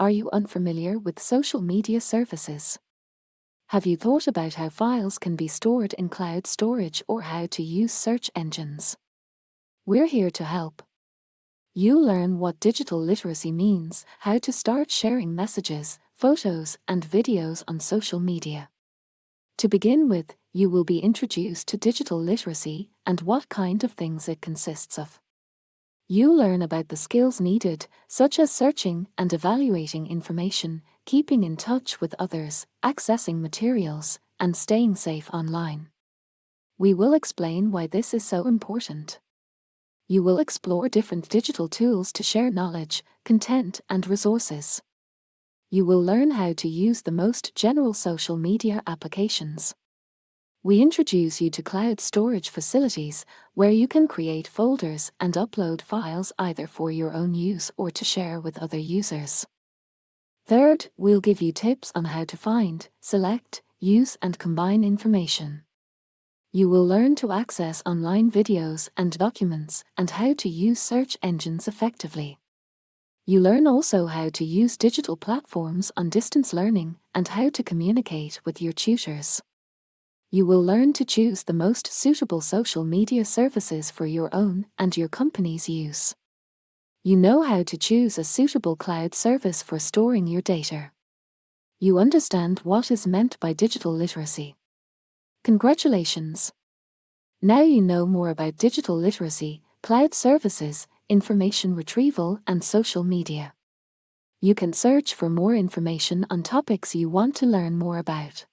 Are you unfamiliar with social media services? Have you thought about how files can be stored in cloud storage or how to use search engines? We're here to help. You'll learn what digital literacy means, how to start sharing messages, photos, and videos on social media. To begin with, you will be introduced to digital literacy and what kind of things it consists of. You'll learn about the skills needed, such as searching and evaluating information, keeping in touch with others, accessing materials, and staying safe online. We will explain why this is so important. You will explore different digital tools to share knowledge, content, and resources. You will learn how to use the most general social media applications. We introduce you to cloud storage facilities, where you can create folders and upload files either for your own use or to share with other users. Third, we'll give you tips on how to find, select, use, and combine information. You will learn to access online videos and documents and how to use search engines effectively. You learn also how to use digital platforms on distance learning and how to communicate with your tutors. You will learn to choose the most suitable social media services for your own and your company's use. You know how to choose a suitable cloud service for storing your data. You understand what is meant by digital literacy. Congratulations! Now you know more about digital literacy, cloud services, information retrieval, and social media. You can search for more information on topics you want to learn more about.